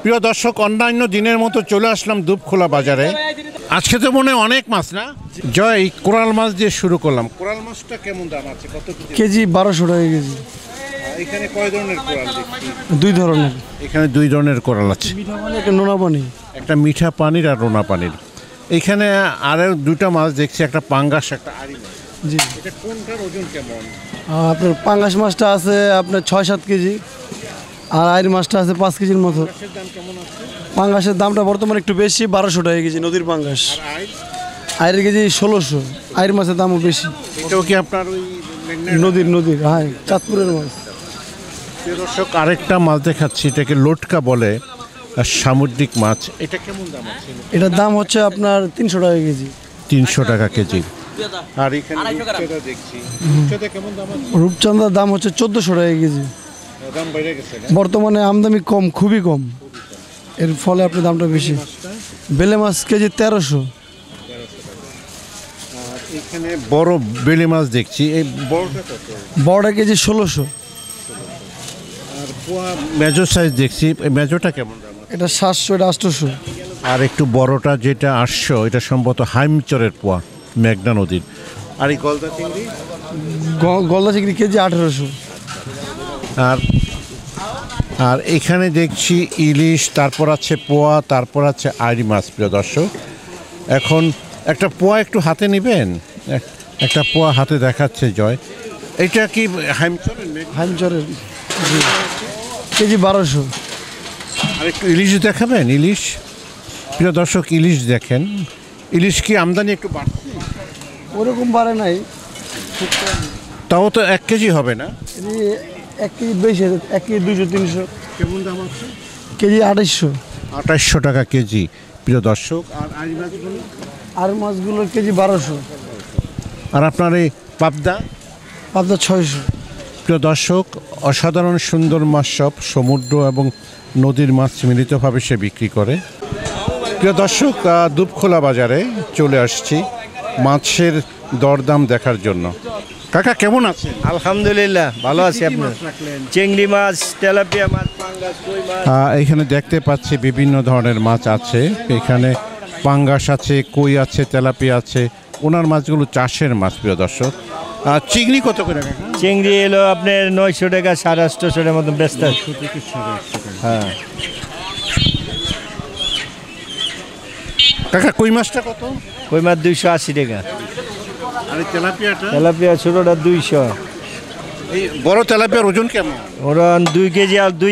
প্রিয় দর্শক, অন্যান্য দিনের মতো চলে আসলাম দুপখোলা বাজারে। আজকে তো মনে হয় অনেক মাছ না? জয়, কোরাল মাছ দিয়ে শুরু করলাম। কোরাল মাছটা কেমন দাম আছে? কত কেজি? 1200 টাকা কেজি। এখানে কয় ধরনের কোরাল দেখছি? দুই ধরনের। এখানে দুই ধরনের কোরাল আছে, মিঠা পানি, একটা নোনা পানি। একটা মিঠা পানির আর রোনা পানির। এইখানে আরও দুটা মাছ দেখছি, একটা পাঙ্গাস, একটা আড়ি মাছ। জি। এটা কোনটার ওজন কেমন? আপনার পাঙ্গাস মাছটা আছে আপনার 6-7 কেজি, আর আইর মাছটা আছে 5 কেজির মতো। দাম কেমন আছে? পাঙ্গাসের দামটা বর্তমানে একটু বেশি, 1200 টাকা কেজি নদীর পাঙ্গাস। আইরের কেজি 1600। আইর মাছের দামও বেশি। এটাও কি আপনার ওই নদীর হ্যাঁ, চাঁদপুরের মাছ। দর্শক, আরেকটা মাছ দেখাচ্ছি, এটাকে লোটকা বলে, সামুদ্রিক মাছ। এটা কেমন দাম আছে? এটার দাম হচ্ছে আপনার 300 টাকা কেজি। 300 টাকা কেজি। আর এখানে রূপচাঁদা দেখছি, রূপচাঁদা কেমন দাম আছে? রূপচাঁদার দাম হচ্ছে 1400 টাকা কেজি। দাম বেড়ে গেছে না? বর্তমানে আমদানি কম, খুবই কম, এর ফলে আপনার দামটা বেশি। বেলে মাছ কেজি 1300। আর এখানে বড় বেলে মাছ দেখছি, এই বড়টা কত? বড়টা কেজি 1600। আর পোয়া মেজো সাইজ দেখছি, এই মেজোটা কেমন দাম আছে? এটা 700, এটা 800। আর একটু বড়টা যেটা 800, এটা সম্ভবত হাইমচরের পোয়া, মেঘনা নদীর। আর এই গলদা চিংড়ি? গলদা চিংড়ি কেজি 1800। আর এখানে দেখছি ইলিশ, তারপর আছে পোয়া, তারপর আছে আড়ি মাছ। প্রিয় দর্শক, এখন একটা পোয়া একটু হাতে নেবেন, একটা পোয়া হাতে দেখাচ্ছে জয়। এটা কি হাইমচরের? কেজি 1200। আর একটু ইলিশ দেখাবেন? ইলিশ, প্রিয় দর্শক, ইলিশ দেখেন। ইলিশ কি আমদানি একটু বাড়ছে? ওরকম বাড়ে নাই, তাও তো 1 কেজি হবে না? 1 কেজি বেশি, 1 কেজি 200-300। কেমন দাম আছে? কেজি 2800। 2800 টাকা কেজি, প্রিয় দর্শক। আর আড়ি মাছগুলো? আর মাছগুলো কেজি 1200। আর আপনার এই পাবদা? পাবদা 600। প্রিয় দর্শক, অসাধারণ সুন্দর মাছ, সব সমুদ্র এবং নদীর মাছ মিলিতভাবে সে বিক্রি করে। প্রিয় দর্শক, দুপখোলা বাজারে চলে আসছি মাছের দরদাম দেখার জন্য। কাকা কেমন আছেন? আলহামদুলিল্লাহ ভালো আছি। আপনার চিংড়ি মাছ, তেলাপিয়া মাছ, পাঙ্গাস, কই মাছ। এখানে দেখতে পাচ্ছি বিভিন্ন ধরনের মাছ আছে। এখানে পাঙ্গাস আছে, কই আছে, তেলাপিয়া আছে। ওনার মাছগুলো চাষের মাছ। প্রিয় দর্শক, চিংড়ি কত করে? চিংড়ি এলো আপনার 900 টাকা, 850 টাকার মতো ব্যস্ত। হ্যাঁ। কাকা কই মাছটা কত? কই মাছ 280 টাকা। আর তেলাপিয়াটা? তেলাপিয়া ছোটোটা 200। এই বড় তেলাপিয়ার ওজন কেমন? ওরা 2 কেজি আর 2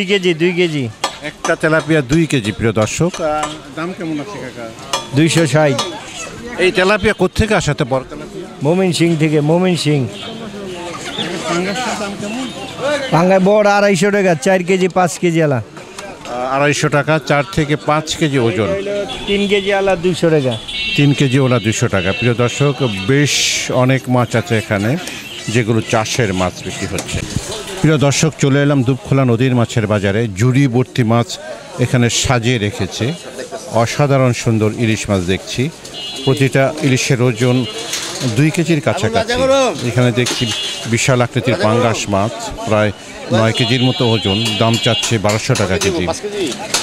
কেজি। একটা তেলাপিয়া 2 কেজি। প্রিয় দর্শক, দাম কেমন আছে কাকা? 260। এই তেলাপিয়া কোত্থেকে আসাতে? বড় তেলাপিয়া মোমিন সিং থেকে। মোমিন সিং। পাঙ্গাসটার দাম কেমন? পাঙ্গায় বড় 250 টাকা, 4 কেজি 5 কেজি আলা। 250 টাকা, 4 থেকে 5 কেজি ওজন। 3 কেজি আলা 200 টাকা। 3 কেজি ওলা 200 টাকা। প্রিয় দর্শক, বেশ অনেক মাছ আছে এখানে, যেগুলো চাষের মাছ বিক্রি হচ্ছে। প্রিয় দর্শক, চলে এলাম দুপখোলা নদীর মাছের বাজারে। ঝুড়ি ভর্তি মাছ এখানে সাজিয়ে রেখেছে। অসাধারণ সুন্দর ইলিশ মাছ দেখছি। প্রতিটা ইলিশের ওজন 2 কেজির কাছাকাছি। এখানে দেখছি বিশাল আকৃতির পাঙ্গাস মাছ, প্রায় 9 কেজির মতো ওজন। দাম চাচ্ছে 1200 টাকা কেজি।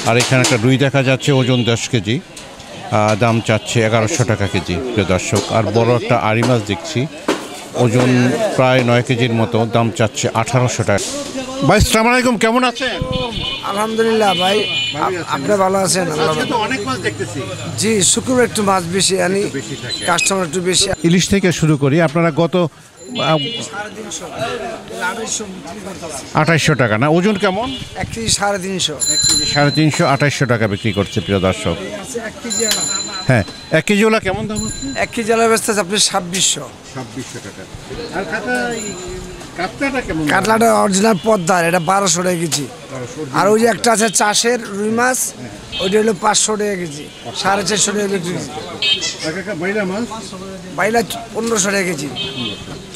আর এখানে একটা রুই দেখা যাচ্ছে, ওজন 10 কেজি, দাম চাচ্ছে 1100 টাকা কেজি। প্রিয় দর্শক, আর বড় একটা আড়ি মাছ দেখছি, ওজন প্রায় 9 কেজির মতো, দাম চাচ্ছে 1800 টাকা। ভাই আসসালামু আলাইকুম, কেমন আছেন? আলহামদুলিল্লাহ ভাই, আপনি ভালো আছেন? অনেক মাছ দেখতেছি। জি, শুক্রবার একটু মাছ বেশি আনি, কাস্টমার একটু বেশি। ইলিশ থেকে শুরু করি। আপনারা গত 2800 টাকা না? ওজন কেমন? 1 কেজি 350। 350, 2800 টাকা বিক্রি করছে। প্রিয় দর্শক, হ্যাঁ, 1 কেজি ওলা কেমন দাম হচ্ছে? 1 কেজি আলা ব্যস্ত আছে আপনি 2600। 2600 টাকা। আর কাতলাটা কেমন? কাতলাটা অরিজিনাল পদ্মার, এটা 1200 টাকা কেজি। আর ওই যে একটা আছে চাষের রুই মাছ, ওইটা হলো 500 টাকা কেজি, 450 টাকা বিক্রি। বাইলা মাছ? বাইলা 1500 টাকা কেজি,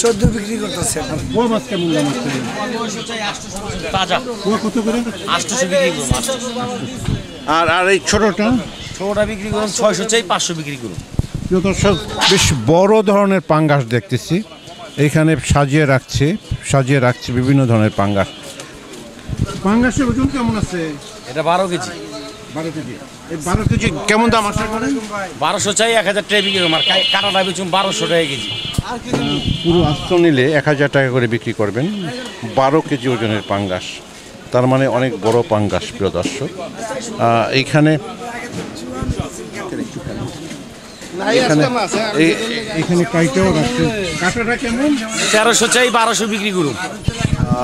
14 বিক্রি করতেছে। পোয়া মাছ কেমন দাম আছে? তাজা পোয়া কত করে? 800 বিক্রি করুন। আর এই ছোটটা? ছোটটা বিক্রি করুন 600 চাই, 500 বিক্রি করুন। প্রিয় দর্শক, বেশ বড় ধরনের পাঙ্গাস দেখতেছি এইখানে সাজিয়ে রাখছে বিভিন্ন ধরনের পাঙ্গাস। পাঙ্গাসের ওজন কেমন আছে? এটা 12 কেজি। 12 কেজি কেমন দাম আশা করেন? 1200 চাই 1000 টাকা বিক্রি করুন আর কাটাটা বেচুন 1200 টাকা কেজি। পুরো আস্ত নিলে 1000 টাকা করে বিক্রি করবেন। 12 কেজি ওজনের পাঙ্গাস, তার মানে অনেক বড় পাঙ্গাস প্রিয় দর্শক। এইখানে এখানে কাইটাও রাখছে। কাটাটা কেমন? 1300 চাই 1200 বিক্রি করুন।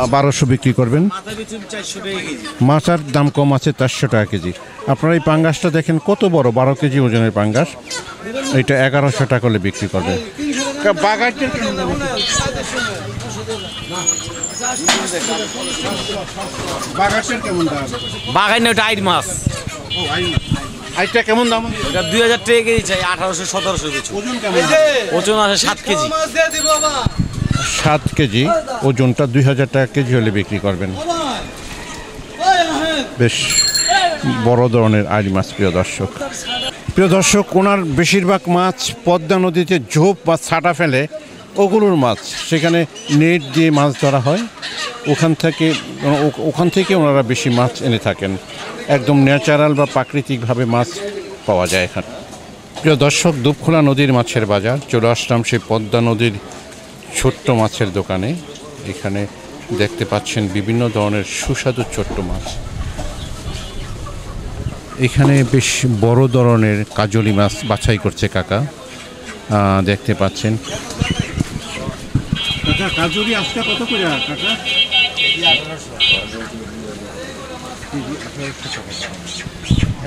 1200 বিক্রি করবেন। মাথা বেচুন 400 টাকা কেজি। মাছার দাম কম আছে 400 টাকা কেজি। আপনারা এই পাঙ্গাসটা দেখেন কত বড়, 12 কেজি ওজনের পাঙ্গাস। এটা 1100 টাকা করে বিক্রি করবে। বাগাইনে ওটা আইড মাছ, আইটা কেমন দাম? ওটা 2000 টাকা কেজি চাই 1800 1700 বেচুন। ওজন কেমন? ওজন আছে 7 কেজি। 7 কেজি ওজনটা 2000 টাকা কেজি হলে বিক্রি করবেন। বেশ বড় ধরনের আইড মাছ প্রিয় দর্শক। প্রিয় দর্শক, ওনার বেশিরভাগ মাছ পদ্মা নদীতে ঝোপ বা ছাটা ফেলে ওগুলোর মাছ, সেখানে নেট দিয়ে মাছ ধরা হয়। ওখান থেকে ওনারা বেশি মাছ এনে থাকেন। একদম ন্যাচারাল বা প্রাকৃতিকভাবে মাছ পাওয়া যায় এখানে। প্রিয় দর্শক, দুপখোলা নদীর মাছের বাজার, চলে আসলাম সেই পদ্মা নদীর ছোট্ট মাছের দোকানে। এখানে দেখতে পাচ্ছেন বিভিন্ন ধরনের সুস্বাদু ছোট্ট মাছ। এখানে বেশ বড় ধরনের কাজলি মাছ বাছাই করছে কাকা, দেখতে পাচ্ছেন। কাজলি আজকে কত করে কাকা?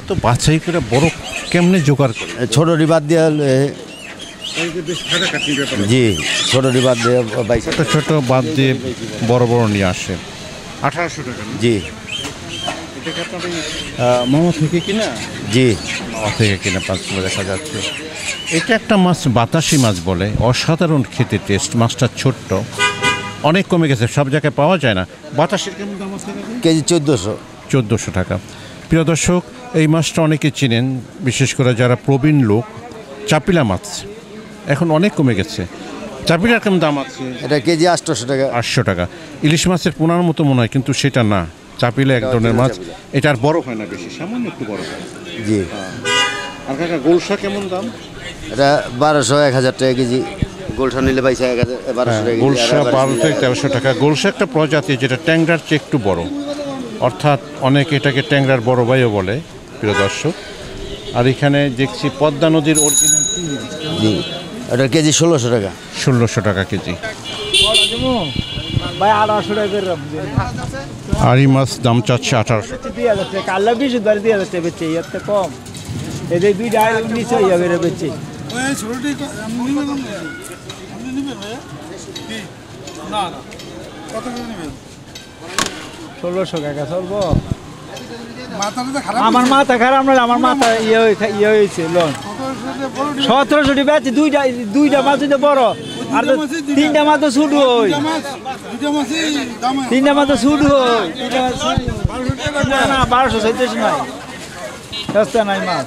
এত বাছাই করে বড় কেমনে জোগাড় করে? ছোট ডিবাদ দিয়ে জি, ছোট ডিবাদ দিয়ে ছোট ছোট বাদ দিয়ে বড় বড় নিয়ে আসে। 1800 টাকা জি মামা থেকে কিনা? জি মামা থেকে কিনা 5 কিলো দেখা যাচ্ছে। এটা একটা মাছ বাতাসি মাছ বলে, অসাধারণ খেতে টেস্ট। মাছটা ছোট্ট, অনেক কমে গেছে, সব জায়গায় পাওয়া যায় না। বাতাসের কেমন দাম আছে? কেজি 1400। 1400 টাকা। প্রিয় দর্শক, এই মাছটা অনেকে চিনেন, বিশেষ করে যারা প্রবীণ লোক। চাপিলা মাছ এখন অনেক কমে গেছে। চাপিলার কেমন দাম আছে? এটা কেজি 800 টাকা। 800 টাকা। ইলিশ মাছের পোনার মতো মনে হয়, কিন্তু সেটা না, চাপিলা এক ধরনের মাছ। এটা আর বড় হয় না বেশি, সামান্য একটু বড় হয়। জি। আর কাকা গোলসা কেমন দাম? এটা 1200 1000 টাকা কেজি। গোলসা নিলে পাইছে 1200 টাকা। গোলসা 12 থেকে 1300 টাকা। গোলসা একটা প্রজাতি যেটা ট্যাংরার চেয়ে একটু বড়, অর্থাৎ অনেকে এটাকে ট্যাংরার বড় ভাইও বলে প্রিয় দর্শক। আর এখানে দেখছি পদ্মা নদীর অরিজিনাল জি, এটা কেজি 1600 টাকা। 1600 টাকা কেজি। ভাই 1800 টাকা করে আড়ি মাছ দাম চাচ্ছে 1800। 2000 টাকা আল্লাহ 20 ধরে 2000 টাকা বেচে, এর তো কম। এই যে দুইটা 1900 ইয়া করে বেচে। না কত করে নেবেন? 1600 টাকা চলবো। আমার মাথা খারাপ না, আমার মাথা ইয়ে হয়েছে লোন 1700 টাকা বেচে। দুইটা মাছ তো বড়, আর তিনটা মাছ তো ছোট হয়। তিনটা মাছ তো ছোট হয়। না 1200 1400 নাই, সস্তা নাই মাছ।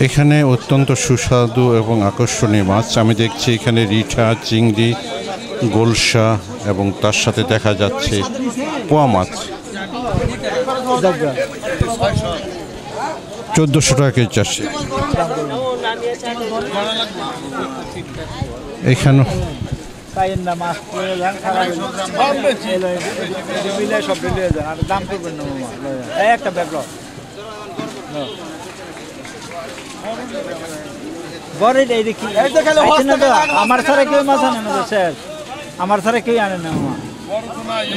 এখানে অত্যন্ত সুস্বাদু এবং আকর্ষণীয় মাছ আমি দেখছি। এখানে রিঠা, চিংড়ি, গোলসা এবং তার সাথে দেখা যাচ্ছে পোয়া মাছ। 1400 টাকা কেজি চাচ্ছে। এখানে একটা ব্যাপার আমার ছাড়া কেউ মাছ আনে না স্যার, আমার ছাড়া কেউ আনে না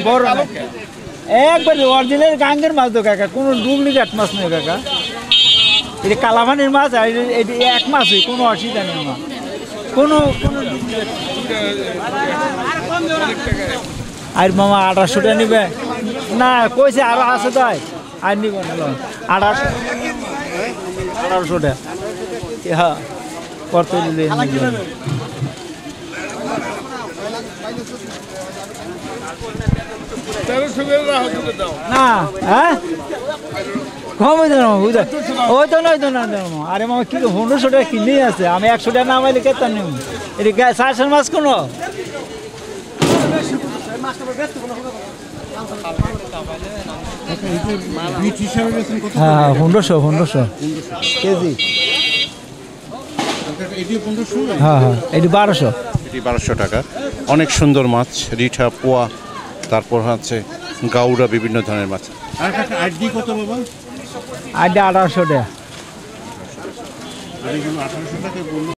বড় একবারে অরিজিনাল গাঙ্গের মাছ তো কাকা, কোনো ডুপ্লিকেট মাছ নেই কাকা। এটা কালামানির মাছ, আর এটি এক মাছই, কোনো অসুবিধা নেই মাছ, কোনো আর মামা 1800 টাকা নিবে না কইছে, আরো আছে তাই আর নিব না 1800 টাকা। হ্যাঁ করতে দিলে না, হ্যাঁ কম হয়ে যাবে ওই তো নয় তো না। আরে মামা কি 1500 টাকা কিনে আছে, আমি 100 টাকা নামাইলে কেতা নেব। এটা 400 মাছ কোনো বিট হিসাবে বেচেন কত? হ্যাঁ 1500 কেজি। এটি 1500, হ্যাঁ হ্যাঁ এটি 1200। এটি 1200 টাকা। অনেক সুন্দর মাছ, রিঠা, পোয়া, তারপর হচ্ছে গাউরা, বিভিন্ন ধরনের মাছ। আর কাকা আইডি কত বাবা? আর 1800 টাকা। আর এগুলো 1800 টাকা বললো।